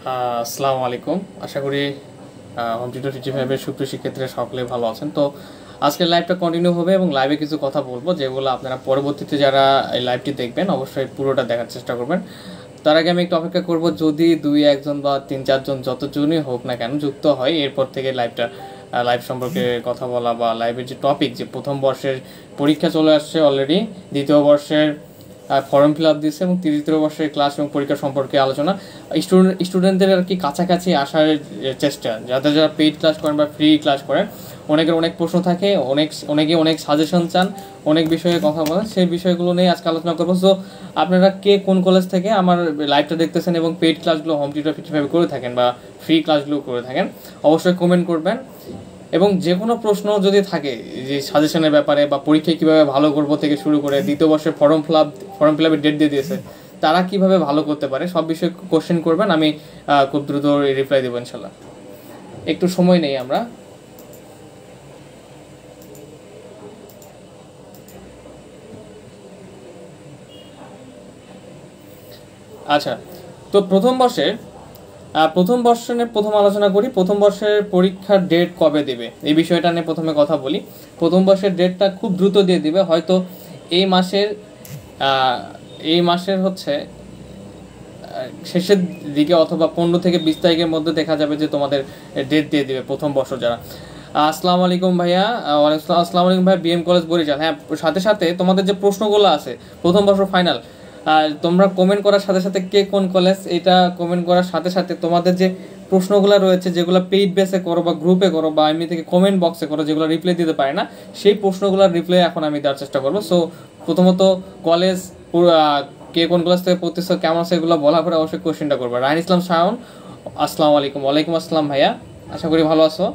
আসসালামু আলাইকুম। আশা করি হোম টিউটর 55 এর সুপ্রিয় শিক্ষার্থীরা সকলে ভালো আছেন। তো আজকের লাইভটা কন্টিনিউ হবে এবং লাইভে কিছু কথা বলবো যেগুলো আপনারা পরবর্তীতে যারা এই লাইভটি দেখবেন অবশ্যই পুরোটা দেখার চেষ্টা করবেন। তার আগে আমি একটু অপেক্ষা করব, যদি 2-1 জন বা 3-4 জন যতজনই হোক না কেন যুক্ত হয়, এরপর থেকে লাইভ সম্পর্কে কথা বলা বা লাইভের যে টপিক, যে প্রথম বর্ষের পরীক্ষা চলে আসছে অলরেডি, দ্বিতীয় বর্ষের ফর্ম ফিল আপ দিচ্ছে এবং তৃতীয় বর্ষের ক্লাস এবং পরীক্ষা সম্পর্কে আলোচনা, স্টুডেন্টদের আর কি কাছাকাছি আসার চেষ্টা, যারা পেইড ক্লাস করেন বা ফ্রি ক্লাস করেন, অনেকের অনেক প্রশ্ন থাকে, অনেকে অনেক সাজেশন চান, অনেক বিষয়ে কথা বলেন, সেই বিষয়গুলো নিয়ে আজকে আলোচনা করবো। সো আপনারা কে কোন কলেজ থেকে আমার লাইভটা দেখতেছেন এবং পেইড ক্লাসগুলো হোম টিউটর 55 করে থাকেন বা ফ্রি ক্লাসগুলো করে থাকেন, অবশ্যই কমেন্ট করবেন। এবং যে কোনো প্রশ্ন যদি থাকে, যে সাজেশনের ব্যাপারে বা পরীক্ষায় কীভাবে ভালো করবো থেকে শুরু করে, দ্বিতীয় বর্ষের ফর্ম ফিল আপের ডেট দিয়ে দিয়েছে, তারা কিভাবে ভালো করতে পারে, সব বিষয়ে কোশ্চেন করবেন, আমি খুব দ্রুত রিপ্লাই দেবো ইনশাল্লাহ। একটু সময় নেই আমরা। আচ্ছা, তো প্রথম বর্ষের প্রথম আলোচনা করি। প্রথম বর্ষের পরীক্ষার ডেট কবে দেবে এই বিষয়টা নিয়ে প্রথমে কথা বলি। প্রথম বর্ষের ডেটটা খুব দ্রুত দিয়ে দিবে, হয়তো এই মাসের হচ্ছে শেষের দিকে অথবা 15 থেকে 20 তারিখের মধ্যে দেখা যাবে যে তোমাদের ডেট দিয়ে দিবে প্রথম বর্ষ যারা। আসসালামু আলাইকুম ভাইয়া। আসসালামু আলাইকুম ভাইয়া, বিএম কলেজ বরিশাল। হ্যাঁ, সাথে সাথে তোমাদের যে প্রশ্নগুলো আছে প্রথম বর্ষ ফাইনাল, তোমরা কমেন্ট করার সাথে সাথে কে কোন কলেজ, এটা কমেন্ট করার সাথে সাথে তোমাদের যে প্রশ্নগুলো রয়েছে, যেগুলো পেইড বেসে করো বা গ্রুপে করো বা এমনি থেকে কমেন্ট বক্সে করো, যেগুলো রিপ্লাই দিতে পারে না, সেই প্রশ্নগুলোর রিপ্লাই এখন আমি দেওয়ার চেষ্টা করবো। সো প্রথমত কলেজ, কে কোন ক্লাস থেকে পড়তেছো, কেমন আছে, এগুলো বলার পরে অবশ্যই কোশ্চেনটা করবো। রায়ন ইসলাম শাওন, আসসালামু আলাইকুম। ওয়ালাইকুম আসসালাম ভাইয়া, আশা করি ভালো আছো।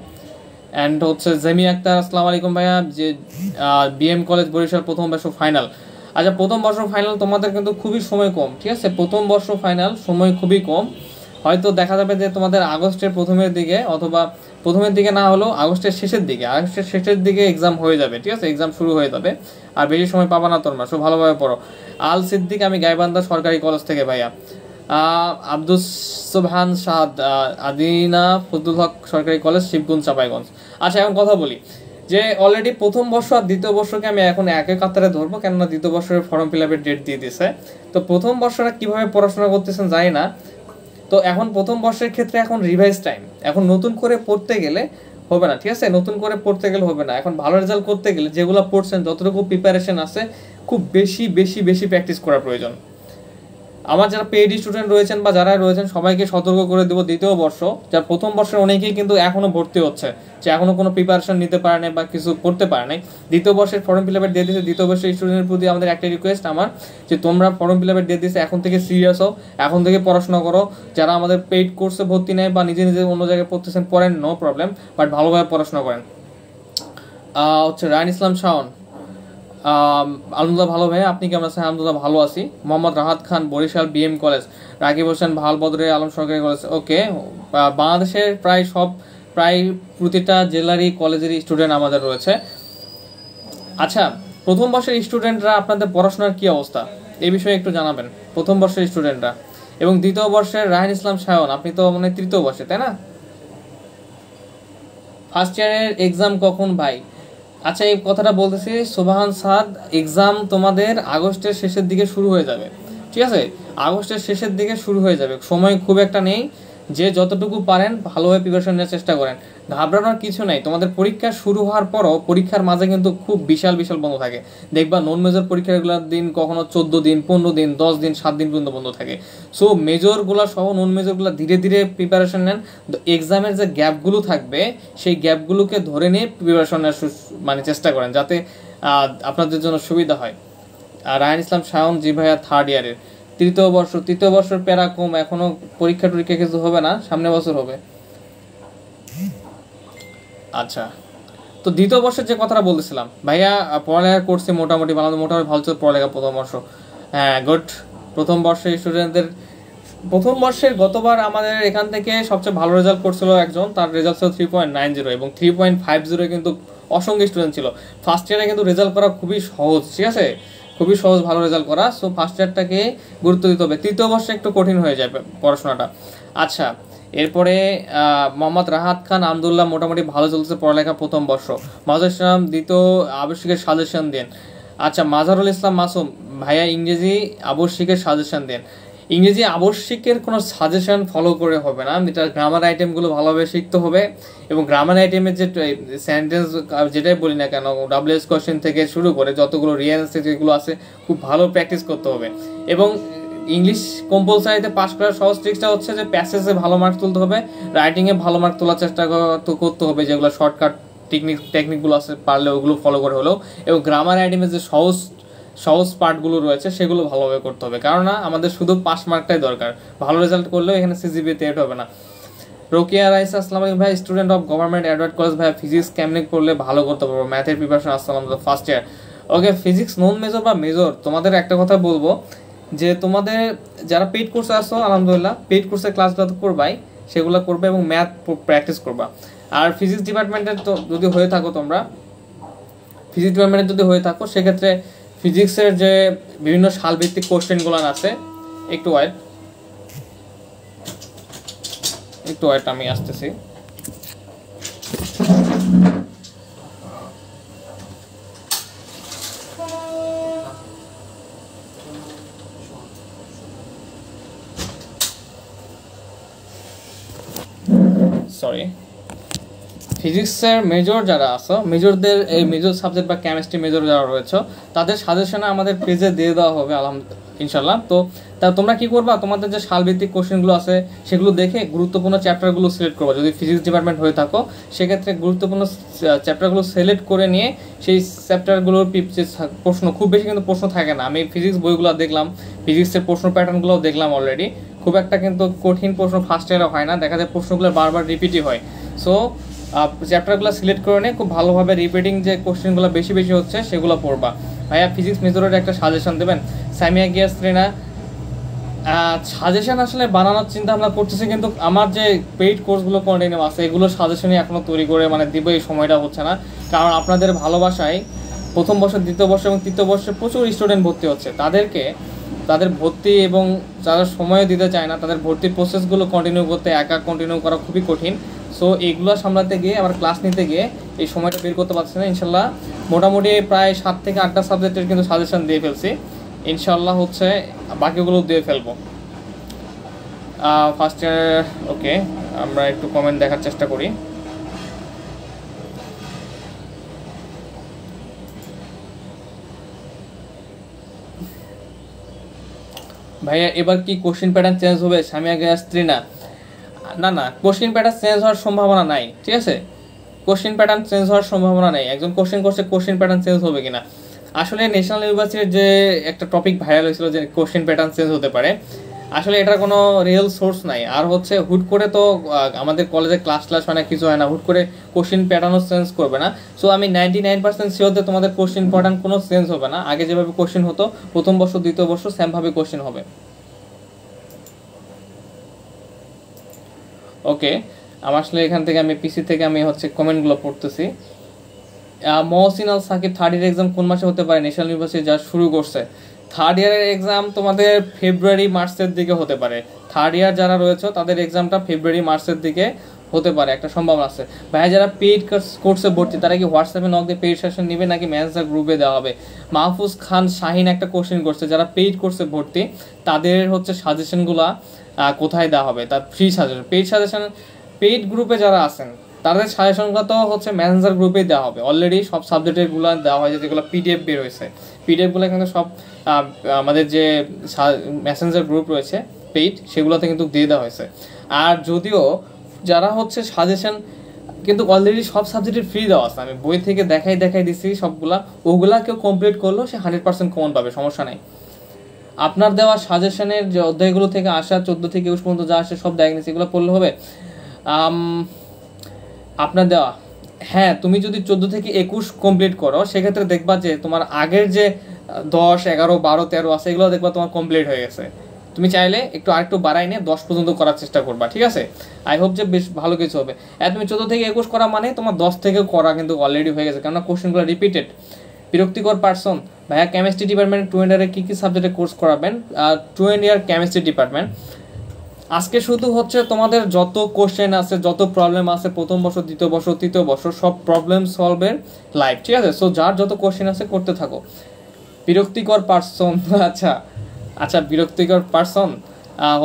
অ্যান্ড হচ্ছে জেমি আক্তার, আসসালামু আলাইকুম ভাইয়া, যে বিএম কলেজ বরিশাল প্রথম বর্ষ ফাইনাল। আচ্ছা, প্রথম বর্ষ ফাইনাল তোমাদের কিন্তু খুবই সময় কম, ঠিক আছে? প্রথম বর্ষ ফাইনাল সময় খুবই কম, হয়তো দেখা যাবে যে তোমাদের আগস্টের প্রথমের দিকে অথবা প্রথমের দিকে না হলেও আগস্টের শেষের দিকে এক্সাম হয়ে যাবে, ঠিক আছে? এক্সাম শুরু হয়ে যাবে, আর বেশি সময় পাবা না তোমরা, সব ভালোভাবে পড়ো। আল সিদ্দিক, আমি গাইবান্ধা সরকারি কলেজ থেকে ভাইয়া। আব্দুস সুবহান সাদ, আদিনা ফজলুল হক সরকারি কলেজ, শিবগঞ্জ, চাঁপাইগঞ্জ। আচ্ছা, এখন কথা বলি যে অলরেডি প্রথম বর্ষ আর দ্বিতীয় বর্ষকে আমি এখন একে কাতারে ধরবো, কেননা দ্বিতীয় বর্ষের ফর্ম ফিল আপের ডেট দিয়ে দিয়েছে। তো প্রথম বর্ষরা কিভাবে পড়াশোনা করতেছেন জানি না। তো এখন প্রথম বর্ষের ক্ষেত্রে এখন রিভাইজ টাইম, এখন নতুন করে পড়তে গেলে হবে না, ঠিক আছে? নতুন করে পড়তে গেলে হবে না, এখন ভালো রেজাল্ট করতে গেলে যেগুলো পড়ছেন, যতটুকু প্রিপারেশন আছে, খুব বেশি বেশি বেশি প্র্যাকটিস করা প্রয়োজন। আমার যারা পেইড স্টুডেন্ট রয়েছেন বা যারা রয়েছেন সবাইকে সতর্ক করে দেবো, দ্বিতীয় বর্ষ যার প্রথম বর্ষের অনেকেই কিন্তু এখনো ভর্তি হচ্ছে, যে এখনো কোনো প্রিপারেশন নিতে পারে নাই বা কিছু করতে পারে নাই। দ্বিতীয় বর্ষের ফর্ম ফিল আপের দিয়ে দিয়েছে, দ্বিতীয় বর্ষের স্টুডেন্টের প্রতি আমাদের একটা রিকোয়েস্ট আমার, যে তোমরা ফর্ম ফিল আপের দিয়ে দিয়েছে, এখন থেকে সিরিয়াস হও, এখন থেকে পড়াশোনা করো। যারা আমাদের পেইড কোর্সে ভর্তি নেয় বা নিজে নিজে অন্য জায়গায় পড়তেছেন, পড়েন, নো প্রবলেম, বাট ভালোভাবে পড়াশোনা করেন। হচ্ছে রায়ন ইসলাম শাওন, আলহামদুলিল্লাহ ভালো ভাই, আপনি কেমন আছেন? আলহামদুলিল্লাহ ভালো আছি। মোহাম্মদ রাহাত খান, বরিশাল বিএম কলেজ। রাকিব হোসেন ভাল, বদরে আলম সরকারি কলেজ। ওকে, বাংলাদেশের প্রায় প্রতিটা জেলারই কলেজেরই স্টুডেন্ট আমাদের রয়েছে। আচ্ছা, প্রথম বর্ষের স্টুডেন্টরা আপনাদের পড়াশোনার কি অবস্থা, এই বিষয়ে একটু জানাবেন, প্রথম বর্ষের স্টুডেন্টরা। এবং দ্বিতীয় বর্ষের রায়ন ইসলাম শাওন, আপনি তো মানে তৃতীয় বর্ষে, তাই না? ফার্স্ট ইয়ারের এক্সাম কখন ভাই? আচ্ছা, এই কথাটা বলতেছি সুবহান সাদ, এক্সাম তোমাদের আগস্টের শেষের দিকে শুরু হয়ে যাবে, ঠিক আছে? আগস্টের শেষের দিকে শুরু হয়ে যাবে, সময় খুব একটা নেই। যে যতটুকু পারেন ভালোভাবে প্রিপারেশন নেওয়ার চেষ্টা করেন, ঘাবড়ানোর কিছু নেই। তোমাদের পরীক্ষা শুরু হওয়ার পরও পরীক্ষার মাঝে কিন্তু খুব বিশাল বিশাল বন্ধ থাকে, দেখবা নন মেজর পরীক্ষাগুলোর দিন কখনো 14 দিন, 15 দিন, 10 দিন, 7 দিন পর্যন্ত বন্ধ থাকে। সো মেজরগুলো সহ নন মেজরগুলো ধীরে ধীরে প্রিপারেশন নেন। এক্সামের যে গ্যাপগুলো থাকবে সেই গ্যাপগুলোকে ধরে নিয়ে প্রিপারেশন নেওয়ার মানে চেষ্টা করেন, যাতে আপনাদের জন্য সুবিধা হয়। আর রায়ন ইসলাম শাওন, জি ভাইয়া থার্ড ইয়ারের, তৃতীয় বর্ষের প্যারা কম, এখনো পরীক্ষা কিছু হবে না, সামনে বছর হবে। আচ্ছা, তো দ্বিতীয় বর্ষের যে কথাটা বলতেছিলাম ভাইয়া, পড়ালেখা করছে মোটামুটি ভালো চলছে পড়ালেখা প্রথম বর্ষ। হ্যাঁ, গুড। প্রথম বর্ষের গতবার আমাদের এখান থেকে সবচেয়ে ভালো রেজাল্ট করছিল একজন, তার রেজাল্ট ছিল 3.90 এবং 3.50 কিন্তু অসংখ্য স্টুডেন্ট ছিল। ফার্স্ট ইয়ারে কিন্তু রেজাল্ট করা খুবই সহজ, ঠিক আছে? খুবই সহজ, ভালো রেজাল্ট করা। সো ফার্স্ট ইয়ারটাকে গুরুত্ব দিতে হবে। তৃতীয় বর্ষে একটু কঠিন হয়ে যাবে পড়াশোনাটা। আচ্ছা, এরপরে মোহাম্মদ রাহাত খান আবদুল্লাহ, মোটামুটি ভালো চলছে পড়ালেখা, প্রথম বর্ষ। মাহুদুল ইসলাম দ্বিতীয় আবশ্যিকের সাজেশন দেন। আচ্ছা, মাজারুল ইসলাম মাসুম, ভাইয়া ইংরেজি আবশ্যিকের সাজেশন দেন। ইংরেজি আবশ্যিকের কোনো সাজেশন ফলো করে হবে না, এটা গ্রামার আইটেমগুলো ভালোভাবে শিখতে হবে। এবং গ্রামার আইটেমের যে সেন্টেন্স যেটাই বলি না কেন, ডাব্লিউএস কোয়েশ্চেন থেকে শুরু করে যতগুলো রিয়ারেন্স যেগুলো আছে খুব ভালো প্র্যাকটিস করতে হবে। এবং ইংলিশ কম্পালসারিতে পাস করার সহজ ট্রিক্সটা হচ্ছে যে প্যাসেজে ভালো মার্ক তুলতে হবে, রাইটিংয়ে ভালো মার্ক তোলার চেষ্টা করতে হবে, যেগুলো শর্টকাট টেকনিকগুলো আছে পারলে ওগুলো ফলো করে হলেও। এবং গ্রামার আইটেমের যে সহজ পার্টগুলো রয়েছে সেগুলো ভালোভাবে করতে হবে, কারণ আমাদের শুধু পাস মার্কটাই দরকার। ভালো রেজাল্ট করলেও এখানে সিজিপিতে এড হবে না। রোকিয়া রাইসা, আসসালামু আলাইকুম ভাই, student of government Edward college ভাই, ফিজিক্স কেমনে করলে ভালো করতে পারবো? ম্যাথের প্রিপারেশন, আসসালাম, ফার্স্ট ইয়ার। ওকে, ফিজিক্স নন মেজর বা মেজর, তোমাদের একটা কথা বলবো যে তোমাদের যারা পেইড কোর্সে আসো, আলহামদুলিল্লাহ পেইড কোর্সের ক্লাসগুলো তো করবাই, সেগুলো করবে এবং ম্যাথ প্র্যাকটিস করবা। আর ফিজিক্স ডিপার্টমেন্টের তো যদি হয়ে থাকো তোমরা, ফিজিক্স ডিপার্টমেন্টের যদি হয়ে থাকো, সেক্ষেত্রে ফিজিক্সের যে বিভিন্ন সালভিত্তিক কোশ্চেনগুলো আছে, একটু ওয়েট আমি আসতেছি। সরি, ফিজিক্সের মেজর যারা আছো, মেজরদের এই মেজর সাবজেক্ট বা কেমিস্ট্রি মেজর যারা রয়েছে তাদের সাজেশনে আমাদের পেজে দিয়ে দেওয়া হবে ইনশাল্লাহ। তো তোমরা কি করবা, তোমাদের যে সালভিত্তিক কোশ্চেনগুলো আছে সেগুলো দেখে গুরুত্বপূর্ণ চ্যাপ্টারগুলো সিলেক্ট করবা। যদি ফিজিক্স ডিপার্টমেন্ট হয়ে থাকো সেক্ষেত্রে গুরুত্বপূর্ণ চ্যাপ্টারগুলো সিলেক্ট করে নিয়ে সেই চ্যাপ্টারগুলোর প্রশ্ন, খুব বেশি কিন্তু প্রশ্ন থাকে না, আমি ফিজিক্স বইগুলো দেখলাম, ফিজিক্সের প্রশ্ন প্যাটার্নগুলোও দেখলাম অলরেডি, খুব একটা কিন্তু কঠিন প্রশ্ন ফার্স্ট ইয়ারে হয় না, দেখা যায় প্রশ্নগুলো বারবার রিপিটই হয়। সো চ্যাপ্টারগুলো সিলেক্ট করে নিয়ে খুব ভালোভাবে রিপিটিং যে কোশ্চেনগুলো বেশি হচ্ছে সেগুলো পড়বা। ভাইয়া ফিজিক্স মেজরের একটা সাজেশন দেবেন। সামিয়া গিয়াস ত্রিনা, সাজেশন আসলে বানানোর চিন্তা ভাবনা করতেছি, কিন্তু আমার যে পেইড কোর্সগুলো কন্টিনিউ আছে এগুলো সাজেশনই এখনও তৈরি করে দিব, এই সময়টা হচ্ছে না। কারণ আপনাদের ভালোবাসায় প্রথম বর্ষ, দ্বিতীয় বর্ষ এবং তৃতীয় বর্ষে প্রচুর স্টুডেন্ট ভর্তি হচ্ছে, তাদের ভর্তি এবং যারা সময় দিতে চায় না তাদের ভর্তির প্রসেসগুলো কন্টিনিউ করা খুবই কঠিন। সো এইগুলো সামলাতে গিয়ে আবার ক্লাস নিতে গিয়ে এই সময়টা বের করতে পারছি না। ইনশাল্লাহ মোটামুটি প্রায় 7 থেকে 8টা সাবজেক্টের কিন্তু সাজেশন দিয়ে ফেলছি, ইনশাল্লাহ হচ্ছে বাকিগুলো দিয়ে ফেলবো ফার্স্ট ইয়ার। ওকে, আমরা একটু কমেন্ট দেখার চেষ্টা করি। ভাইয়া এবার কি কোশ্চেন প্যাটার্ন চেঞ্জ হবে? সামিয়া গিয়াস ত্রিনা, না, কোশ্চেন প্যাটার্ন চেঞ্জ হওয়ার সম্ভাবনা নাই, ঠিক আছে? কোশ্চেন প্যাটার্ন চেঞ্জ হওয়ার সম্ভাবনা নেই। একজন কোশ্চেন করছে, কোশ্চেন প্যাটার্ন চেঞ্জ হবে কিনা। আসলে ন্যাশনাল ইউনিভার্সিটির যে একটা টপিক ভাইরাল হয়েছিল যে কোশ্চেন প্যাটার্ন চেঞ্জ হতে পারে, আসলে এটার কোনো রিয়েল সোর্স নাই। আর হচ্ছে হুট করে তো আমাদের কলেজে ক্লাস হয় না, কিছু হয় না, হুট করে কোশ্চেন প্যাটার্নও চেঞ্জ করবে না। সো আমি 99% শিওর যে তোমাদের কোশ্চেন প্যাটার্ন কোনো চেঞ্জ হবে না, আগে যেভাবে কোশ্চেন হতো প্রথম বর্ষ দ্বিতীয় বর্ষ সেমভাবে কোশ্চেন হবে। ওকে, আমার আসলে এখান থেকে আমি পিসি থেকে আমি হচ্ছে কমেন্টগুলো পড়তেছি। মহসিন আল সাকিব, থার্ড ইয়ার এক্সাম কোন মাসে হতে পারে? ন্যাশনাল ইউনিভার্সিটি যা শুরু করছে, থার্ড ইয়ারের এক্সাম তোমাদের ফেব্রুয়ারি মার্চের দিকে হতে পারে। থার্ড ইয়ার যারা রয়েছে তাদের এক্সামটা ফেব্রুয়ারি মার্চের দিকে হতে পারে, একটা সম্ভাবনা আছে। ভাইয়া যারা পেইড কোর্সে ভর্তি তারা কি হোয়াটসঅ্যাপে নক দিয়ে পেইড সেশন নেবে নাকি ম্যানেজার গ্রুপে দেওয়া হবে? মাহফুজ খান শাহিন একটা কোশ্চেন করছে, যারা পেইড কোর্সে ভর্তি তাদের হচ্ছে সাজেশনগুলো কোথায় দেওয়া হবে? তার ফ্রি সাজেশন পেইড গ্রুপে যারা আছেন তাদের সাজেশনগুলো তো হচ্ছে ম্যানেজার গ্রুপেই দেওয়া হবে। অলরেডি সব সাবজেক্টেরগুলো দেওয়া হয়েছে, যেগুলো পিডিএফ বের হয়েছে, পিডিএফগুলো কিন্তু সব আমাদের যে মেসেঞ্জার গ্রুপ রয়েছে পেইড সেগুলোতে কিন্তু দিয়ে দেওয়া হয়েছে। আর যদিও যারা হচ্ছে সাজেশন কিন্তু অলরেডি সব সাবজেক্টের ফ্রি দেওয়া আছে, আমি বই থেকে দেখাই দিচ্ছি সবগুলা, ওগুলা কেউ কমপ্লিট করলেও সে 100% কমন পাবে, সমস্যা নেই। আপনার দেওয়া সাজেশনের যে অধ্যায়গুলো থেকে আসা 14 থেকে 21 পর্যন্ত যা আসে সব ডায়াগনোস এগুলো পড়লে হবে। আপনার দেওয়া, হ্যাঁ, তুমি যদি 14 থেকে 21 কমপ্লিট করো সেক্ষেত্রে দেখবা যে তোমার আগের যে 10, 11, 12, 13 আছে এগুলো দেখবা তোমার কমপ্লিট হয়ে গেছে। তুমি চাইলে আরেকটু বাড়াই নিয়ে 10 পর্যন্ত করার চেষ্টা করবা, ঠিক আছে? আই হোপ যে বেশ ভালো কিছু হবে। তুমি 14 থেকে 21 করা মানে তোমার 10 থেকে করা কিন্তু অলরেডি হয়ে গেছে, কেননা কোশ্চেনগুলো রিপিটেড। বিরক্তিকর পার্সন, ভাইয়া কেমিস্ট্রি ডিপার্টমেন্ট 2 ইয়ারে কী কী সাবজেক্টে কোর্স করাবেন? 2 ইয়ার কেমিস্ট্রি ডিপার্টমেন্ট। আজকে শুধু হচ্ছে তোমাদের যত কোশ্চেন আছে, যত প্রবলেম আছে প্রথম বছর, দ্বিতীয় বছর, তৃতীয় বছর, সব প্রবলেম সলভের লাইভ, ঠিক আছে? সো যার যত কোশ্চেন আছে করতে থাকো। বিরক্তিকর পার্সন, আচ্ছা আচ্ছা, বিরক্তিকর পার্সন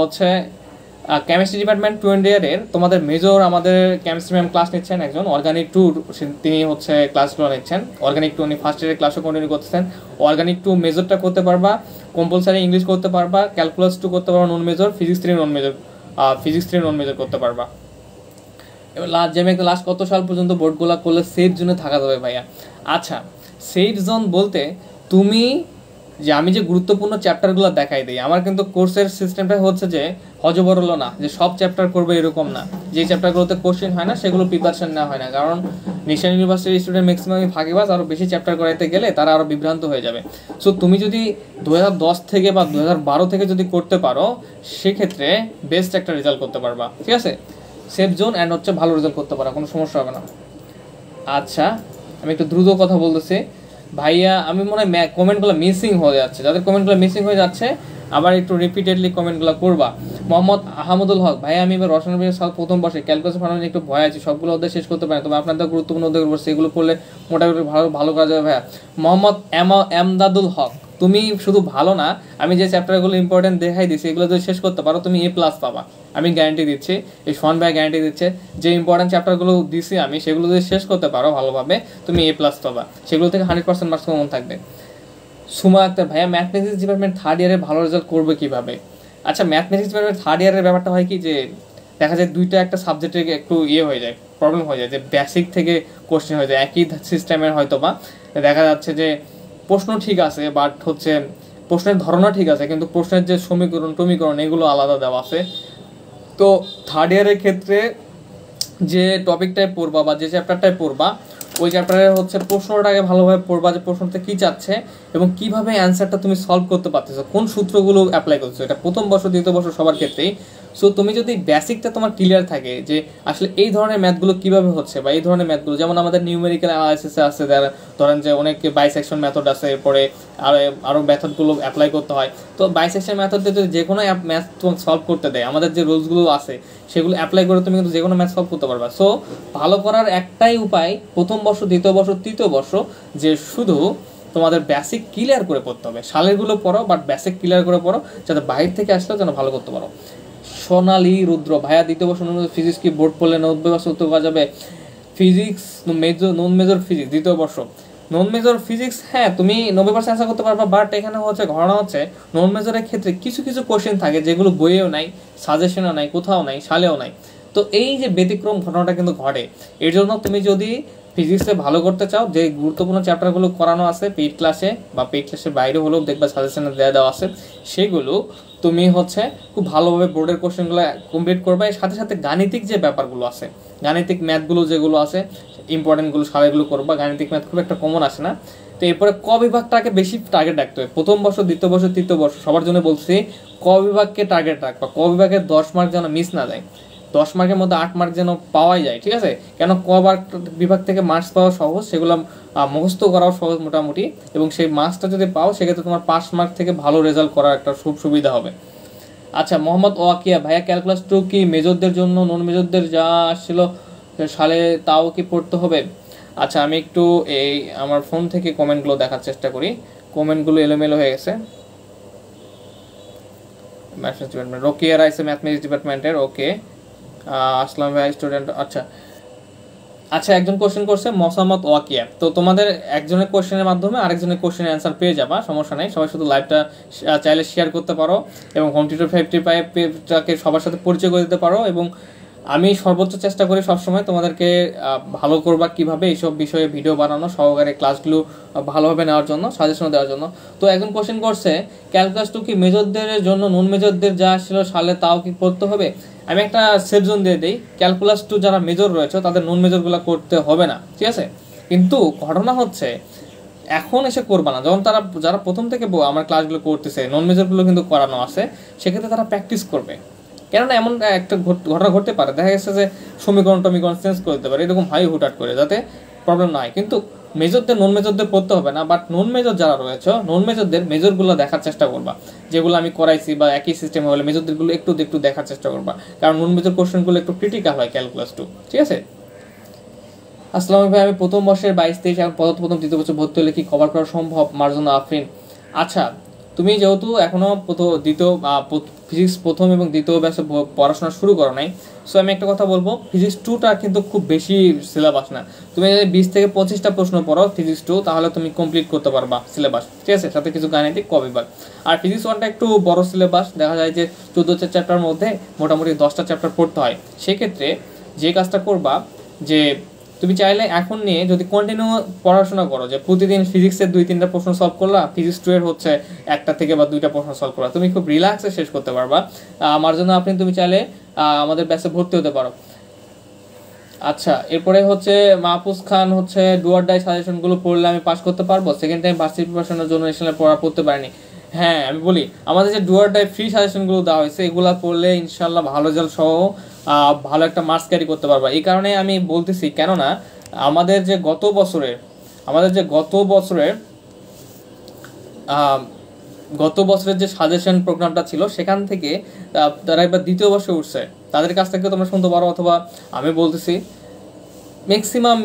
হচ্ছে কেমিস্ট্রি ডিপার্টমেন্ট 2 ইয়ারের তোমাদের মেজর, আমাদের কেমিস্ট্রি ম্যাম ক্লাস নিচ্ছেন একজন, অর্গানিক 2 তিনি হচ্ছে ক্লাসগুলো নিচ্ছেন। অর্গানিক 2 উনি ফার্স্ট ইয়ারের ক্লাসও কন্টিনিউ করতেছেন। অর্গানিক 2 মেজরটা করতে পারবা, কম্পালসারি ইংলিশ করতে পারবা, ক্যালকুলাস 2 করতে পারবা নন মেজর, ফিজিক্স 3 নন মেজর করতে পারবা। এবার লাস্ট কত সাল পর্যন্ত বোর্ডগুলো করলে সেফ জোনে থাকা যাবে ভাইয়া? আচ্ছা, সেফ জোন বলতে তুমি যে আমি যে গুরুত্বপূর্ণ চ্যাপ্টারগুলো দেখাই দিই, আমার কিন্তু কোর্সের সিস্টেমটা হচ্ছে যে হজবরল না, যে সব চ্যাপ্টার করবে এরকম না। যে চ্যাপ্টারগুলোতে কোশ্চেন হয় না সেগুলো প্রিপারেশন নেওয়া হয় না, কারণ নিশান ইউনিভার্সিটির স্টুডেন্ট ম্যাক্সিমামই ফাঁকিবাজ, আরও বেশি চ্যাপ্টার করাইতে গেলে তারা আরও বিভ্রান্ত হয়ে যাবে। সো তুমি যদি 2010 থেকে বা 2012 থেকে যদি করতে পারো, সেক্ষেত্রে বেস্ট একটা রেজাল্ট করতে পারবা, ঠিক আছে? সেফ জোন অ্যান্ড হচ্ছে ভালো রেজাল্ট করতে পারা, কোনো সমস্যা হবে না। আচ্ছা, আমি একটু দ্রুত কথা বলতেছি ভাইয়া, আমি মনে হয় কমেন্টগুলো মিসিং হয়ে যাচ্ছে, যাদের কমেন্টগুলো মিসিং হয়ে যাচ্ছে আবার একটু রিপিটেডলি কমেন্টগুলো করবা। মোহাম্মদ আহমদুল হক, ভাইয়া আমি এবার রসায়ন বিভাগের সাল প্রথম বর্ষে ক্যালকুলাস ফার্মাসি একটু ভয় আছে, সবগুলো অধ্যায় শেষ করতে পারেন, তবে আপনাদের গুরুত্বপূর্ণ অধ্যায়গুলো সেগুলো করলে মোটামুটি ভালো কাজ হবে ভাইয়া। মোহাম্মদ এমদাদুল হক, তুমি শুধু ভালো না, আমি যে চ্যাপ্টারগুলো ইম্পর্টেন্ট দেখাই দিচ্ছি এগুলো যদি শেষ করতে পারো তুমি A+ পাবা, আমি গ্যারান্টি দিচ্ছি, এই শোন ভাই গ্যারান্টি দিচ্ছে। যে ইম্পর্টেন্ট চ্যাপ্টারগুলো দিচ্ছি আমি, সেগুলো যদি শেষ করতে পারো ভালোভাবে তুমি A+ পাবা, সেগুলো থেকে 100% মার্কস কমন থাকবে। সুমা আক্তার, ভাইয়া ম্যাথমেটিক্স ডিপার্টমেন্ট 3rd ইয়ারে ভালো রেজাল্ট করবে কীভাবে? আচ্ছা, ম্যাথমেটিক্স ডিপার্টমেন্ট 3rd ইয়ারের ব্যাপারটা হয় কি, যে দেখা যায় দুইটা একটা সাবজেক্টে একটু হয়ে যায়, প্রবলেম হয়ে যায়, যে বেসিক থেকে কোশ্চেন হয়ে যায় একই সিস্টেমের, হয়তো বা দেখা যাচ্ছে যে প্রশ্ন ঠিক আছে, বাট হচ্ছে প্রশ্নের ধরনও ঠিক আছে, কিন্তু প্রশ্নের যে সমীকরণ এগুলো আলাদা দেওয়া আছে। তো 3rd ইয়ারের ক্ষেত্রে যে টপিকটাই পড়বা বা যে চ্যাপ্টারটাই পড়বা, ওই চ্যাপ্টারের হচ্ছে প্রশ্নটাকে ভালোভাবে পড়বা, যে প্রশ্নটা কী চাচ্ছে এবং কীভাবে অ্যান্সারটা তুমি সলভ করতে পারতেছো, কোন সূত্রগুলো অ্যাপ্লাই করছো, এটা প্রথম বর্ষ দ্বিতীয় বর্ষ সবার ক্ষেত্রেই। সো তুমি যদি বেসিকটা তোমার ক্লিয়ার থাকে যে আসলে এই ধরনের ম্যাথগুলো কীভাবে হচ্ছে, বা এই ধরনের ম্যাথগুলো, যেমন আমাদের নিউমেরিক্যাল অ্যানালাইসিসে আছে, ধরেন যে অনেক বাইসেকশন মেথড আছে, এরপরে আরও মেথডগুলো অ্যাপ্লাই করতে হয়। তো বাইসেকশন মেথড দিয়ে যদি যে কোনো ম্যাথ তোমাকে সলভ করতে দেয়, আমাদের যে রুলসগুলো আছে সেগুলো অ্যাপ্লাই করে তুমি কিন্তু যে কোনো ম্যাথ সলভ করতে পারবা। সো ভালো করার একটাই উপায়, প্রথম বর্ষ দ্বিতীয় বর্ষ তৃতীয় বর্ষ, যে শুধু তোমাদের বেসিক ক্লিয়ার করে পড়তে হবে। সালেরগুলো পড়ো, বাট বেসিক ক্লিয়ার করে পড়ো, যাতে বাইরে থেকে আসলেও যেন ভালো করতে পারো। সোনালী রুদ্র, ভাইয়া দ্বিতীয় বর্ষ ফিজিক্স কি বোর্ড পড়লে 90% উত্তর পাওয়া যাবে? ফিজিক্স নন মেজর ফিজিক্স দ্বিতীয় বর্ষ নন মেজর ফিজিক্স, হ্যাঁ তুমি 90% অ্যান্সার করতে পারবা, বাট এখানে হচ্ছে ঘটনা হচ্ছে নন মেজরের ক্ষেত্রে কিছু কিছু কোশ্চেন থাকে যেগুলো বইয়েও নাই, সাজেশনও নাই, কোথাও নাই, সালেও নাই। তো এই যে ব্যতিক্রম ঘটনাটা কিন্তু ঘটে। এর জন্য তুমি যদি ফিজিক্সে ভালো করতে চাও, যে গুরুত্বপূর্ণ চ্যাপ্টারগুলো করানো আছে পেইড ক্লাসে বা পেইড ক্লাসের বাইরে হলেও দেখবা সাজেশনে দেওয়া আছে, সেগুলো তুমি হচ্ছে খুব ভালোভাবে বোর্ডের কোশ্চেনগুলো কমপ্লিট করবে। এর সাথে সাথে গাণিতিক যে ব্যাপারগুলো আছে, গাণিতিক ম্যাথগুলো যেগুলো আছে ইম্পর্টেন্টগুলো সারেগুলো করবা। গাণিতিক ম্যাথ খুব একটা কমন আসে না। তো এরপরে ক বিভাগটাকে বেশি টার্গেট রাখতে হবে। প্রথম বর্ষ দ্বিতীয় বর্ষ তৃতীয় বর্ষ সবার জন্য বলছি ক বিভাগকে টার্গেট রাখবা। ক বিভাগের 10 মার্ক যেন মিস না যায়, 10 মার্কের মধ্যে 8 মার্ক যেন পাওয়াই যায়, ঠিক আছে? কেন ক বিভাগ থেকে মার্কস পাওয়া সহজ, সেগুলো মুখস্থ করাও সহজ মোটামুটি, এবং সেই মার্কসটা যদি পাও সেক্ষেত্রে তোমার 5 মার্ক থেকে ভালো রেজাল্ট করার একটা সুবিধা হবে। আচ্ছা, মোহাম্মদ ওয়াকিয়া, ভাইয়া ক্যালকুলাস 2 কি মেজরদের জন্য নন মেজরদের যা আসছিল সালে তাও কি পড়তে হবে? আচ্ছা, আমি একটু এই আমার ফোন থেকে কমেন্টগুলো দেখার চেষ্টা করি, কমেন্টগুলো এলোমেলো হয়ে গেছে। ম্যাথমেটিক্স ডিপার্টমেন্ট রোকিয়া রাইসে ম্যাথমেটিক্স ডিপার্টমেন্টের, ওকে। আসলাম ভাই স্টুডেন্ট, আচ্ছা আচ্ছা, একজন কোশ্চেন করছে মোহাম্মদ ওয়াকিয়া। তো তোমাদের একজনের কোশ্চেনের মাধ্যমে আরেকজনের কোশ্চেনের অ্যান্সার পেয়ে যাবা, সমস্যা নেই। সবাই শুধু লাইভটা চাইলে শেয়ার করতে পারো এবং হোম টিউটর 55 সবার সাথে পরিচয় করে দিতে পারো। এবং আমি সর্বোচ্চ চেষ্টা করি সবসময় তোমাদেরকে ভালো করবা কীভাবে এইসব বিষয়ে ভিডিও বানানো, সহকারে ক্লাসগুলো ভালোভাবে নেওয়ার জন্য, সাজেশন দেওয়ার জন্য। তো একজন কোশ্চেন করছে ক্যালকুলাস 2 কি মেজরদের জন্য নন মেজরদের যা আসছিল সালে তাও কি পড়তে হবে? আমি একটা সেফ জোন দিয়ে দিই, ক্যালকুলাস 2 যারা মেজর রয়েছে তাদের নন মেজরগুলো করতে হবে না, ঠিক আছে? কিন্তু ঘটনা হচ্ছে এখন এসে করবা না, যখন যারা প্রথম থেকে আমার ক্লাসগুলো করতেছে নন মেজরগুলো কিন্তু করানো আছে, সেক্ষেত্রে তারা প্র্যাকটিস করবে। কেননা এমন একটা ঘটনা ঘটতে পারে, দেখা গেছে যে সমীকরণ চেঞ্জ করে দিতে পারে, এরকম হয় হুটহাট করে, যাতে প্রবলেম না হয়। কিন্তু মেজরদের নন মেজরদের পড়তে হবে না, বাট নন মেজর যারা রয়েছে নন মেজরদের মেজরগুলো দেখার চেষ্টা করবা, যেগুলো আমি করাইছি বা একই সিস্টেমে হলে মেজরদেরগুলো একটু একটু দেখার চেষ্টা করবা, কারণ নন মেজর কোশ্চেনগুলো একটু ক্রিটিক্যাল হয় ক্যালকুলাস 2, ঠিক আছে। আসসালামু ভাই, আমি প্রথম বর্ষের 22-23 এখন প্রথম দ্বিতীয় বছর ভর্তি হলে কি কভার করা সম্ভব? মার্জনা আফরিন। আচ্ছা, তুমি যেহেতু এখনো ফিজিক্স প্রথম এবং দ্বিতীয় ব্যাচে পড়াশোনা শুরু করো নাই, সো আমি একটা কথা বলবো, ফিজিক্স 2টা কিন্তু খুব বেশি সিলেবাস না। তুমি যদি 20 থেকে 25টা প্রশ্ন পড়ো ফিজিক্স 2, তাহলে তুমি কমপ্লিট করতে পারবা সিলেবাস, ঠিক আছে, সাথে কিছু গাণিতিক কবিবার। আর ফিজিক্স 1টা একটু বড় সিলেবাস, দেখা যায় যে 14টা চ্যাপ্টার মধ্যে মোটামুটি 10টা চ্যাপ্টার পড়তে হয়। সেক্ষেত্রে যে কাজটা করবা, যে তুমি চাইলে এখন নিয়ে যদি কন্টিনিউ পড়াশোনা করো, যে প্রতিদিন ফিজিক্সের 2-3টা প্রশ্ন সলভ করলা, ফিজিক্স 2 এর হচ্ছে 1টা থেকে বা 2টা প্রশ্ন সলভ করলা, তুমি খুব রিল্যাক্সে শেষ করতে পারবা। আমার জন্য তুমি চাইলে আমাদের ব্যাচে ভর্তি হতে পারো। আচ্ছা, এরপরে হচ্ছে মাহফুজ খান হচ্ছে ডু অর ডাই সাজেশনগুলো পড়লে আমি পাস করতে পারবো? সেকেন্ড টাইম ভার্সিটি প্রিপারেশনের জন্য ন্যাশনাল পড়তে পারিনি। হ্যাঁ, আমি বলি, আমাদের যে ডু অর ডাই ফ্রি সাজেশনগুলো দেওয়া হয়েছে, এগুলো পড়লে ইনশাল্লাহ ভালো রেজাল্ট সহ ভালো একটা মার্কস ক্যারি করতে পারবা। এই কারণে আমি বলতেছি, কেননা আমাদের যে গত বছরের যে সাজেশন প্রোগ্রামটা ছিল, সেখান থেকে তারা এবার দ্বিতীয় বর্ষে উঠছে, তাদের কাছ থেকে তোমরা শুনতে পারো, অথবা আমি বলতেছি ম্যাক্সিমাম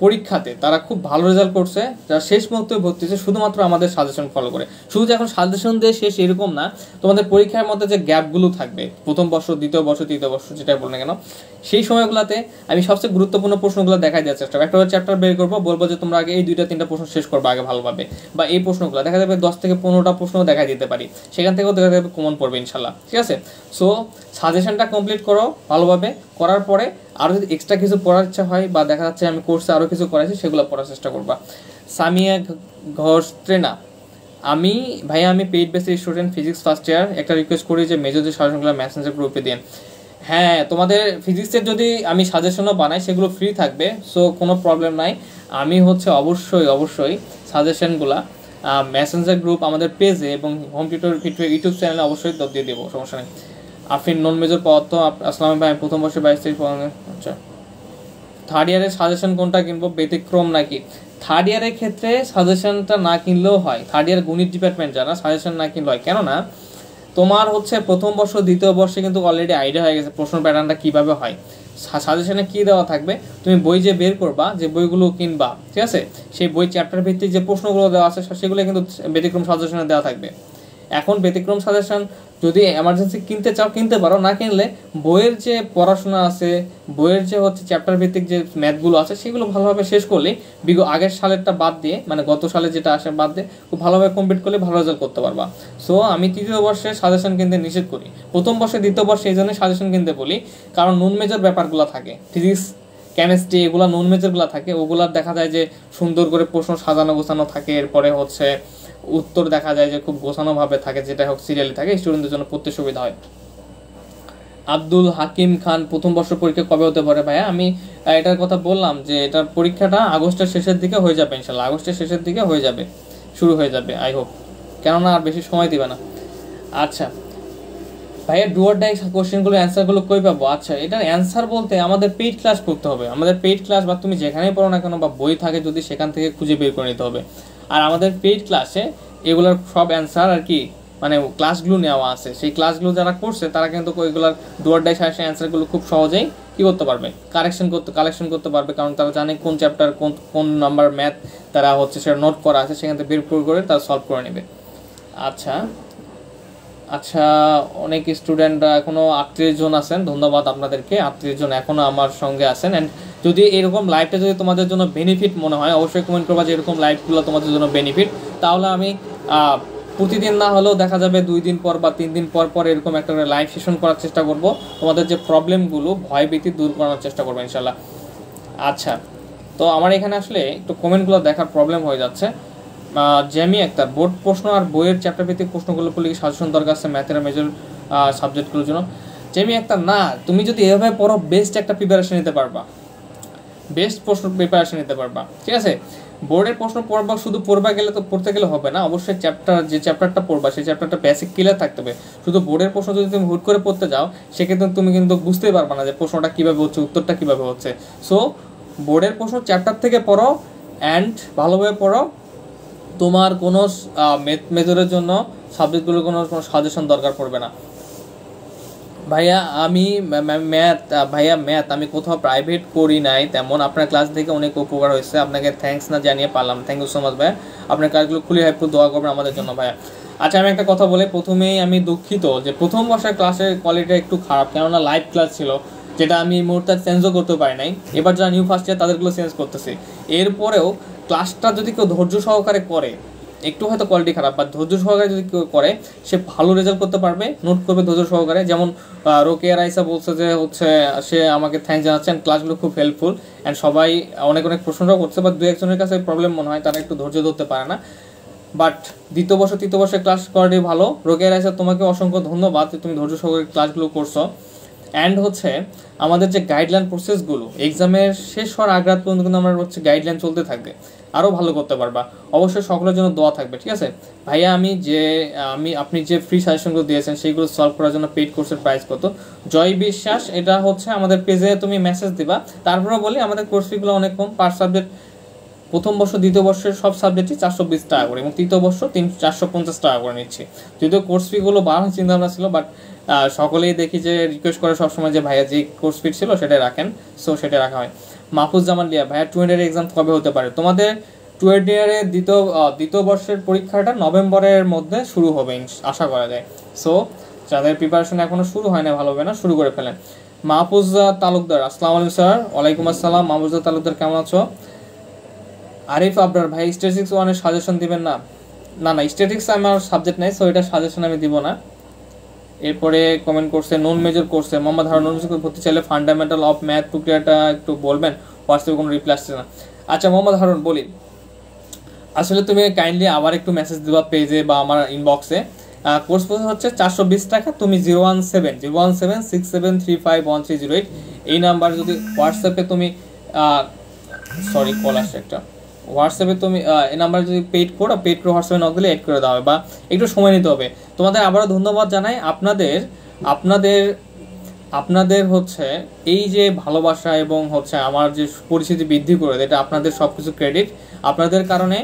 পরীক্ষাতে তারা খুব ভালো রেজাল্ট করছে, যারা শেষ মুহূর্তে ভর্তি হচ্ছে শুধুমাত্র আমাদের সাজেশন ফলো করে। শুধু যে এখন সাজেশন দিয়ে শেষ এরকম না, তোমাদের পরীক্ষার মধ্যে যে গ্যাপগুলো থাকবে, প্রথম বর্ষ, দ্বিতীয় বর্ষ, তৃতীয় বর্ষ, যেটা বল না কেন, সেই সময়গুলোতে আমি সবচেয়ে গুরুত্বপূর্ণ প্রশ্নগুলো দেখাই দেওয়ার চেষ্টা করবো। একটা চ্যাপ্টার বের করবো, বলবো যে তোমরা আগে এই 2-3টা প্রশ্ন শেষ করবো আগে ভালোভাবে, বা এই প্রশ্নগুলো দেখা যাবে 10 থেকে 15টা প্রশ্ন দেখাই দিতে পারি, সেখান থেকেও দেখা যাবে কমন পড়বে ইনশাল্লাহ, ঠিক আছে। সো সাজেশনটা কমপ্লিট করো ভালোভাবে, করার পরে আরও যদি এক্সট্রা কিছু পড়ার ইচ্ছা হয় বা দেখা যাচ্ছে আমি কোর্সে আরও কিছু করাইছি, সেগুলো পড়ার চেষ্টা করবা। সামিয়া ঘোষত্রেনা, আমি paid basic student, physics first year, একটা রিকোয়েস্ট করি যে মেজর যে সাজেশনগুলো মেসেঞ্জার গ্রুপে দিন। হ্যাঁ, তোমাদের ফিজিক্সের যদি আমি সাজেশনও বানাই, সেগুলো ফ্রি থাকবে, সো কোনো প্রবলেম নাই। আমি অবশ্যই সাজেশনগুলো মেসেঞ্জার গ্রুপ আমাদের পেজে এবং হোম টিউটর ইউটিউব চ্যানেলে অবশ্যই দিয়ে দেবো, সমস্যা নেই। আফরিন, নন মেজর পদ তো আসসালাম ভাই, প্রথম বর্ষে 22-23। আচ্ছা, থার্ড ইয়ারের সাজেশন কোনটা কিনবো, ব্যতিক্রম নাকি? থার্ড ইয়ারের ক্ষেত্রে সাজেশনটা না কিনলেও হয়, থার্ড ইয়ার গণিত ডিপার্টমেন্ট যারা, সাজেশন না কিনলেও হয়, কেননা তোমার হচ্ছে প্রথম বর্ষ দ্বিতীয় বর্ষে কিন্তু অলরেডি আইডিয়া হয়ে গেছে প্রশ্ন প্যাটার্নটা কীভাবে হয়, সাজেশনে কী দেওয়া থাকবে, তুমি বই যে বের করবা, যে বইগুলো কিনবা, ঠিক আছে, সেই বই চ্যাপ্টার ভিত্তিক যে প্রশ্নগুলো দেওয়া আছে সেগুলো কিন্তু ব্যতিক্রম সাজেশনে দেওয়া থাকবে। এখন ব্যতিক্রম সাজেশন যদি এমার্জেন্সি কিনতে চাও কিনতে পারো, না কিনলে বইয়ের যে পড়াশোনা আছে, বইয়ের যে হচ্ছে চ্যাপ্টার ভিত্তিক যে ম্যাথগুলো আছে, সেগুলো ভালোভাবে শেষ করলে আগের সালেরটা বাদ দিয়ে, মানে গত সালে যেটা আসে বাদ দিয়ে খুব ভালোভাবে কমপ্লিট করলে ভালো রেজাল্ট করতে পারবা। সো আমি তৃতীয় বর্ষে সাজেশন কিনতে নিষেধ করি, প্রথম বর্ষে দ্বিতীয় বর্ষে এই জন্য সাজেশন কিনতে বলি, কারণ নন মেজর ব্যাপারগুলো থাকে, ফিজিক্স কেমিস্ট্রি এগুলো নন মেজরগুলো থাকে, ওগুলার দেখা যায় যে সুন্দর করে প্রশ্ন সাজানো গোছানো থাকে, এরপরে হচ্ছে উত্তর দেখা যায় যে খুব গোছানোভাবে থাকে, যেটা হোক সিরিয়ালি থাকে, স্টুডেন্টদের জন্য পড়তে সুবিধা হয়। আব্দুল হাকিম খান, প্রথম বর্ষ পরীক্ষা কবে হতে পারে? ভাইয়া আমি এটার কথা বললাম যে এটার পরীক্ষাটা আগস্টের শেষের দিকে হয়ে যাবে ইনশাল্লাহ, আগস্টের শেষের দিকে হয়ে যাবে, শুরু হয়ে যাবে আই হোপ, কেননা আর বেশি সময় দিবে না। আচ্ছা ভাইয়া, ডু অর ডাই কোশ্চেনগুলো অ্যান্সারগুলো কই পাবো? আচ্ছা, এটার অ্যান্সার বলতে আমাদের পেইড ক্লাস করতে হবে, আমাদের পেইড ক্লাস, বা তুমি যেখানেই পড়ো না কেন বা বই থাকে যদি, সেখান থেকে খুঁজে বের করে নিতে হবে। আর আমাদের পেইড ক্লাসে এগুলোর সব অ্যান্সার আর কি, মানে ক্লাসগুলো নেওয়া আছে, সেই ক্লাসগুলো যারা করছে তারা কিন্তু ওইগুলোর ডু অর ডাই সাজেশন অ্যান্সারগুলো খুব সহজেই কী করতে পারবে, কালেকশন করতে পারবে, কারণ তারা জানে কোন চ্যাপ্টার কোন নাম্বার ম্যাথ তারা হচ্ছে সেটা নোট করা আছে, সেখান থেকে বের করে তারা সলভ করে নেবে। আচ্ছা, অনেক স্টুডেন্টরা এখনও 38 জন আছেন, ধন্যবাদ আপনাদেরকে, 38 জন এখনও আমার সঙ্গে আছেন। অ্যান্ড যদি এরকম লাইভটা যদি তোমাদের জন্য বেনিফিট মনে হয়, অবশ্যই কমেন্ট করবা যে এরকম লাইভগুলো তোমাদের জন্য বেনিফিট, তাহলে আমি প্রতিদিন না হলেও দেখা যাবে 2 দিন পর বা 3 দিন পর পর এরকম একটা লাইভ সেশন করার চেষ্টা করব, তোমাদের যে প্রবলেমগুলো ভয়ভীতি দূর করার চেষ্টা করবো ইনশাল্লাহ। আচ্ছা, তো আমার এখানে আসলে একটু কমেন্টগুলো দেখার প্রবলেম হয়ে যাচ্ছে। জ্যামি আক্তার, বোর্ড প্রশ্ন আর বইয়ের চ্যাপ্টার ভিত্তিক প্রশ্নগুলো পড়লে কি সাজেশন দরকার আছে ম্যাথের মেজর সাবজেক্টগুলোর জন্য? জ্যামি আক্তার, না, তুমি যদি এভাবে পড়ো বেস্ট একটা প্রিপারেশন নিতে পারবা, বেস্ট প্রশ্ন প্রিপারেশন নিতে পারবা, ঠিক আছে। বোর্ডের প্রশ্ন পড়বা, শুধু পড়তে গেলে হবে না, অবশ্যই যে চ্যাপ্টারটা পড়বা সেই চ্যাপ্টারটা বেসিক ক্লিয়ার থাকতে হবে। শুধু বোর্ডের প্রশ্ন যদি তুমি হুট করে পড়তে যাও, সেক্ষেত্রে তুমি কিন্তু বুঝতেই পারবা না যে প্রশ্নটা কীভাবে হচ্ছে, উত্তরটা কীভাবে হচ্ছে। সো বোর্ডের প্রশ্ন চ্যাপ্টার থেকে পড়ো, অ্যান্ড ভালোভাবে পড়ো। তোমার কোনো মেজরের জন্য সাবজেক্টগুলোর কোনো সাজেশন দরকার পড়বে না। ভাইয়া আমি ম্যাথ আমি কোথাও প্রাইভেট করি নাই তেমন, আপনার ক্লাস থেকে অনেক উপকার হয়েছে, আপনাকে থ্যাঙ্কস না জানিয়ে পারলাম। থ্যাংক ইউ সো মাচ ভাইয়া, আপনার কাজগুলো খুলে হেল্পফুল, দোয়া করবেন আমাদের জন্য ভাইয়া। আচ্ছা আমি একটা কথা বলি, প্রথমেই আমি দুঃখিত যে প্রথম বর্ষের ক্লাসের কোয়ালিটি একটু খারাপ, কেননা লাইভ ক্লাস ছিল, যেটা আমি এই মুহূর্তে চেঞ্জও করতে পারি নাই। এবার যারা নিউ ফার্স্ট ইয়ার তাদেরগুলো চেঞ্জ করতেছি। এরপরেও ক্লাসটা যদি কেউ ধৈর্য সহকারে করে, একটু হয়তো কোয়ালিটি খারাপ, বা ধৈর্য সহকারে যদি কেউ করে সে ভালো রেজাল্ট করতে পারবে, নোট করবে ধৈর্য সহকারে। যেমন রোকেয়া রাইসা বলছে যে হচ্ছে সে আমাকে থ্যাঙ্কস জানাচ্ছেন, ক্লাসগুলো খুব হেল্পফুল অ্যান্ড সবাই অনেক প্রশংসাও করছে, বা দু একজনের কাছে প্রবলেম মনে হয়, তারা একটু ধৈর্য ধরতে পারে না। বাট দ্বিতীয় বর্ষ তৃতীয় বর্ষের ক্লাস কোয়ালিটি ভালো। রোকেয়া রাইসা তোমাকে অসংখ্য ধন্যবাদ, তুমি ধৈর্য সহকারে ক্লাসগুলো করছো। অ্যান্ড হচ্ছে আমাদের যে গাইডলাইন প্রসেসগুলো এক্সামের শেষ হওয়ার আগ রাত পর্যন্ত কিন্তু আমার হচ্ছে গাইডলাইন চলতে থাকবে, আরও ভালো করতে পারবা। অবশ্যই সকলের জন্য দোয়া থাকবে, ঠিক আছে ভাইয়া। আপনি যে ফ্রি সাজেশনগুলো দিয়েছেন সেইগুলো সলভ করার জন্য পেইড কোর্সের প্রাইস কত? জয় বিশ্বাস, এটা হচ্ছে আমাদের পেজে তুমি মেসেজ দিবা। তারপরে বলি আমাদের কোর্স ফিগুলো অনেক কম, পার সাবজেক্ট প্রথম বর্ষ দ্বিতীয় বর্ষের সব সাবজেক্টই 420 টাকা করে, এবং তৃতীয় বর্ষ 450 টাকা করে নিচ্ছি। যদিও কোর্স ফিগুলো বাড়ানোর চিন্তা ভাবনা ছিল, বাট সকলেই দেখি যে রিকোয়েস্ট করে সবসময় যে ভাইয়া যে কোর্স ফি ছিল সেটাই রাখেন, সো সেটা রাখা হয়। মাহফুজ্জামান লিয়া, ভাইয়া 2 ইয়ারের এক্সাম কবে হতে পারে? তোমাদের 2 ইয়ারের দ্বিতীয় বর্ষের পরীক্ষাটা নভেম্বরের মধ্যে শুরু হবে আশা করা যায়। সো যাদের প্রিপারেশন এখনো শুরু হয় না ভালোভাবে না, শুরু করে ফেলেন। মাহফুজা তালুকদার, আসসালামু আলাইকুম স্যার। ওয়ালাইকুম আসসালাম। মাহফুজা তালুকদার কেমন আছো? আরিফ আবরার, ভাই স্ট্যাটিস্টিক্স 1 এর সাজেশন দিবেন না? না স্ট্যাটিস্টিক্স আমার সাবজেক্ট নাই, সো এটা সাজেশন আমি দিব না। এরপরে কমেন্ট করছে নন মেজর কোর্সে মোহাম্মদ হারুন, নন মেজর ভর্তি চাইলে ফান্ডামেন্টাল অফ ম্যাথ প্রক্রিয়াটা একটু বলবেন, হোয়াটসঅ্যাপে কোনো রিপ্লাই আসছে না। আচ্ছা মোহাম্মদ হারুন বলি, আসলে তুমি কাইন্ডলি আবার একটু মেসেজ দেবা পেজে বা আমার ইনবক্সে। কোর্স ফি হচ্ছে 420 টাকা। তুমি 0176737351308 এই নাম্বার যদি হোয়াটসঅ্যাপে তুমি সরি কল আসছে একটা, হোয়াটসঅ্যাপে তুমি এই নাম্বার যদি পেড করে হোয়াটসঅ্যাপে নক দিলে এড করে দেওয়া হবে, বা একটু সময় নিতে হবে। তোমাদের আবারও ধন্যবাদ জানাই। আপনাদের হচ্ছে এই যে ভালোবাসা এবং হচ্ছে আমার যে পরিচিতি বৃদ্ধি করে, এটা আপনাদের সব কিছু ক্রেডিট। আপনাদের কারণে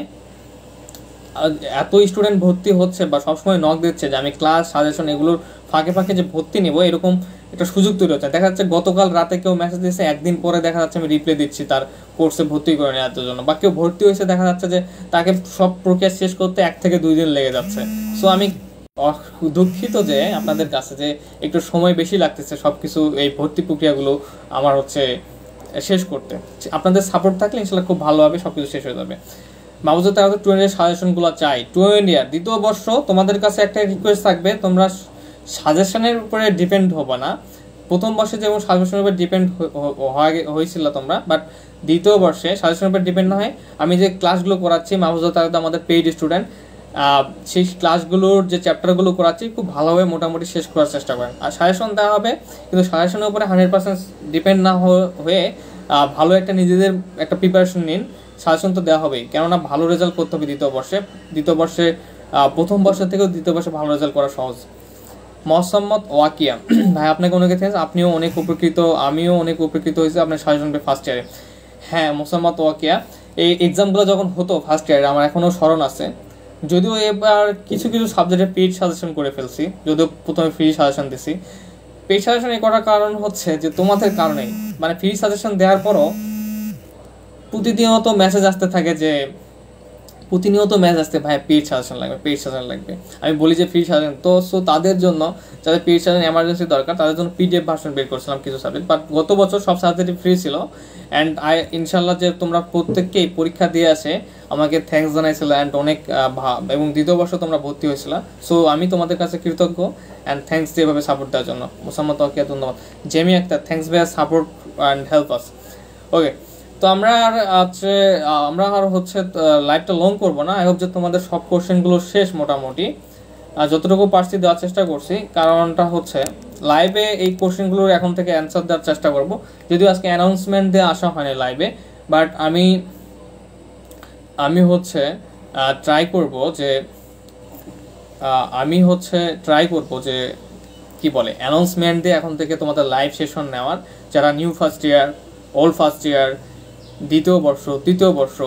এত স্টুডেন্ট ভর্তি হচ্ছে বা সবসময় নক দিচ্ছে যে আমি ক্লাস সাজেশন এগুলোর ফাঁকে ফাঁকে যে ভর্তি নেব, এরকম একটা সুযোগ তৈরি হচ্ছে। দেখা যাচ্ছে গতকাল রাতে কেউ মেসেজ দিয়েছে, একদিন পরে দেখা যাচ্ছে আমি রিপ্লাই দিচ্ছি তার কোর্সে ভর্তি করে নেওয়ার জন্য, বা কেউ ভর্তি হয়েছে দেখা যাচ্ছে যে তাকে সব প্রক্রিয়া শেষ করতে 1 থেকে 2 দিন লেগে যাচ্ছে। সো আমি দুঃখিত যে আপনাদের কাছে যে একটু সময় বেশি লাগতেছে সব কিছু এই ভর্তি প্রক্রিয়াগুলো আমার হচ্ছে শেষ করতে। আপনাদের সাপোর্ট থাকলে ইনশাল্লাহ খুব ভালোভাবে সব কিছু শেষ হয়ে যাবে। মাহফুজা তারা তো 2 ইয়ারের সাজেশনগুলো চাই। 2 ইয়ার দ্বিতীয় বর্ষ তোমাদের কাছে একটা রিকোয়েস্ট থাকবে, তোমরা সাজেশনের উপরে ডিপেন্ড হবে না। প্রথম বর্ষে যেমন সাজেশনের উপর ডিপেন্ড হয়েছিল তোমরা, বাট দ্বিতীয় বর্ষে সাজেশনের উপর ডিপেন্ড না হয় আমি যে ক্লাসগুলো করাচ্ছি, মাহফুজা তারা তো আমাদের পেইড স্টুডেন্ট, সেই ক্লাসগুলোর যে চ্যাপ্টারগুলো করাচ্ছি খুব ভালোভাবে মোটামুটি শেষ করার চেষ্টা করেন। আর সাজেশন দেওয়া হবে, কিন্তু সাজেশনের উপরে 100% ডিপেন্ড না হয়ে ভালো একটা নিজেদের একটা প্রিপারেশন নিন। সাজেশন তো দেওয়া হবেই, কেননা ভালো রেজাল্ট করতে হবে দ্বিতীয় বর্ষে প্রথম বর্ষের থেকেও দ্বিতীয় বর্ষে ভালো রেজাল্ট করা সহজ। মোহাম্মদ ওয়াকিয়া, ভাই আপনাকে অনেক থ্যাঙ্কস, আপনিও অনেক উপকৃত, আমিও অনেক উপকৃত হয়েছি আপনার সাজেশন পেয়ে ফার্স্ট ইয়ারে। হ্যাঁ মোহাম্মদ ওয়াকিয়া, এই এক্সামগুলো যখন হতো ফার্স্ট ইয়ারে আমার এখনও স্মরণ আছে। যদিও এবার কিছু সাবজেক্টে পেইড সাজেশন করে ফেলছি, যদিও প্রথমে ফ্রি সাজেশন দিছি। পেইড সাজেশন এই করার কারণ হচ্ছে যে তোমাদের কারণেই, মানে ফ্রি সাজেশন দেওয়ার পরও প্রতিনিয়ত মেসেজ আসতে থাকে যে ভাই পেইড সাজেশন লাগবে। আমি বলি যে ফ্রি সাজেশন তো, সো তাদের জন্য যাদের পেইড সাজেশন এমার্জেন্সি দরকার তাদের জন্য পিডিএফ ভার্সন বের করছিলাম কিছু সাবজেক্ট, বাট গত বছর সব সাবজেক্টই ফ্রি ছিল। অ্যান্ড ইনশাল্লাহ যে তোমরা প্রত্যেককেই পরীক্ষা দিয়ে আসে আমাকে থ্যাঙ্কস জানাইছিল অ্যান্ড অনেক এবং দ্বিতীয় বর্ষ তোমরা ভর্তি হয়েছিল। সো আমি তোমাদের কাছে কৃতজ্ঞ অ্যান্ড থ্যাঙ্কস যেভাবে সাপোর্ট দেওয়ার জন্য। মোসাম্মদ ওয়াকিয়া ধন্যবাদ। জেমি আক্তার, থ্যাঙ্কস ভাইয়া সাপোর্ট অ্যান্ড হেল্প আস। ওকে, তো আমরা আর হচ্ছে লাইভটা লং করবো না। আই হোপ যে তোমাদের সব কোশ্চেনগুলো শেষ মোটামুটি, যতটুকু পারছি দেওয়ার চেষ্টা করছি। কারণটা হচ্ছে লাইভে এই কোশ্চেনগুলোর এখন থেকে অ্যান্সার দেওয়ার চেষ্টা করব, যদিও আজকে অ্যানাউন্সমেন্ট দিয়ে আসা হয়নি লাইভে, বাট আমি হচ্ছে ট্রাই করব যে কি বলে অ্যানাউন্সমেন্ট দিয়ে এখন থেকে তোমাদের লাইভ সেশন নেওয়ার, যারা new first year, old first year, দ্বিতীয় বর্ষ তৃতীয় বর্ষ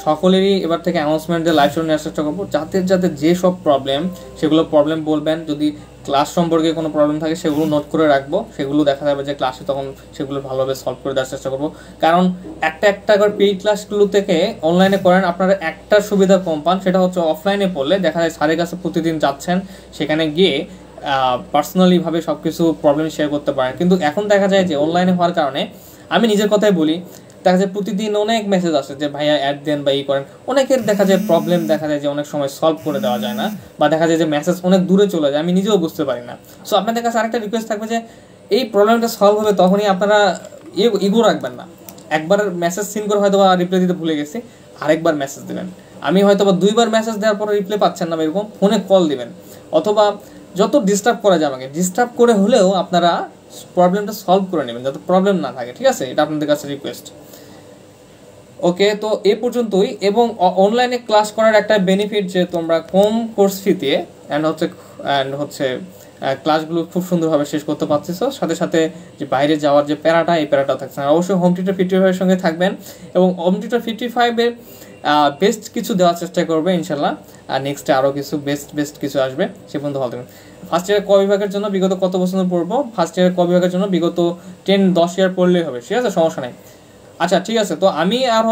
সকলেরই এবার থেকে অ্যানাউন্সমেন্ট দিয়ে লাইভ সেশন নেওয়ার চেষ্টা করবো, যাদের যেসব প্রবলেম সেগুলো প্রবলেম বলবেন। যদি ক্লাস সম্পর্কে কোনো প্রবলেম থাকে সেগুলো নোট করে রাখবো, সেগুলো দেখা যাবে যে ক্লাসে তখন সেগুলো ভালোভাবে সলভ করে দেওয়ার চেষ্টা করবো। কারণ একটা করে পেইড ক্লাসগুলো থেকে অনলাইনে করেন আপনারা একটা সুবিধা কম পান, সেটা হচ্ছে অফলাইনে পড়লে দেখা যায় স্যারের কাছে প্রতিদিন যাচ্ছেন, সেখানে গিয়ে পার্সোনালিভাবে সব কিছু প্রবলেম শেয়ার করতে পারেন। কিন্তু এখন দেখা যায় যে অনলাইনে হওয়ার কারণে, আমি নিজের কথাই বলি, দেখা যায় প্রতিদিন অনেক মেসেজ আসে যে ভাইয়া অ্যাড দেন বা করেন। অনেকের দেখা যায় প্রবলেম দেখা যায় যে অনেক সময় সলভ করে দেওয়া যায় না, বা দেখা যায় যে মেসেজ অনেক দূরে চলে যায়, আমি নিজেও বুঝতে পারি না। সো আপনাদের কাছে আরেকটা রিকোয়েস্ট থাকবে যে এই প্রবলেমটা সলভ হবে তখনই আপনারা ইগো রাখবেন না। একবার মেসেজ সিন করে হয়তো বা রিপ্লাই দিতে ভুলে গেছি, আরেকবার মেসেজ দেবেন। আমি হয়তো বা 2বার মেসেজ দেওয়ার পরে রিপ্লাই পাচ্ছেন না, এরকম ফোনে কল দিবেন, অথবা যত ডিস্টার্ব করা যায় আমাকে ডিস্টার্ব করে হলেও আপনারা প্রবলেমটা সলভ করে নেবেন, যাতে প্রবলেম না থাকে। ঠিক আছে, এটা আপনাদের কাছে রিকোয়েস্ট। ওকে, তো এই পর্যন্তই। এবং অনলাইনে ক্লাস করার একটা বেনিফিট যে তোমরা কম কোর্স ফিতে অ্যান্ড হচ্ছে ক্লাসগুলো খুব সুন্দরভাবে শেষ করতে পারতেছো, সাথে সাথে যে বাইরে যাওয়ার যে প্যারাটা, এই প্যারাটা থাকছে না। অবশ্যই হোম টিউটর 55-এর সঙ্গে থাকবেন, এবং হোম টিউটর 55-এর বেস্ট কিছু দেওয়ার চেষ্টা করবে ইনশাল্লাহ। আর নেক্সটে আরও কিছু বেস্ট কিছু আসবে, সে পর্যন্ত ভালো থাকবেন। ফার্স্ট ইয়ার ক বিভাগের জন্য বিগত কত বছর পড়বো? ফার্স্ট ইয়ার ক বিভাগের জন্য বিগত 10-10 ইয়ার পড়লেই হবে, ঠিক আছে, সমস্যা নেই। আচ্ছা ঠিক আছে, তো আমি আর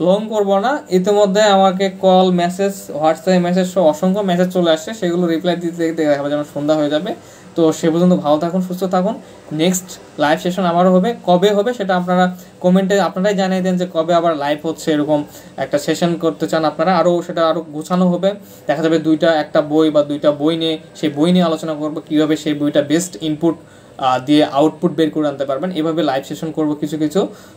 লং করবো না। ইতিমধ্যে আমাকে কল, মেসেজ, হোয়াটসঅ্যাপে মেসেজ সহ অসংখ্য মেসেজ চলে আসছে, সেগুলো রিপ্লাই দিতে দেখা যাবে যেন সন্ধ্যা হয়ে যাবে। তো সে পর্যন্ত ভালো থাকুন, সুস্থ থাকুন। নেক্সট লাইভ সেশন আমারও হবে, কবে হবে সেটা আপনারা কমেন্টে আপনারাই জানিয়ে দেন যে কবে আবার লাইভ হচ্ছে। এরকম একটা সেশন করতে চান আপনারা, সেটা আরও গোছানো হবে। দেখা যাবে একটা বই বা 2টা বই নিয়ে, সেই বই নিয়ে আলোচনা করবো কীভাবে সেই বইটা বেস্ট ইনপুট দিয়ে আউটপুট বের করে আনতে পারবেন। এভাবে লাইভ সেশন করবো কিছু।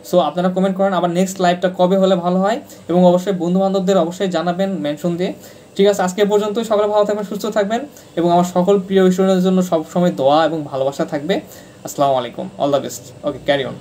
সো আপনারা কমেন্ট করেন আবার নেক্সট লাইভটা কবে হলে ভালো হয়, এবং অবশ্যই বন্ধুবান্ধবদের অবশ্যই জানাবেন মেনশন দিয়ে। ঠিক আছে, আজকে পর্যন্ত সকলে ভালো থাকবেন, সুস্থ থাকবেন, এবং আমার সকল প্রিয় স্টুডেন্টদের জন্য সবসময় দোয়া এবং ভালোবাসা থাকবে। আসসালামু আলাইকুম, all the best. Okay, carry on.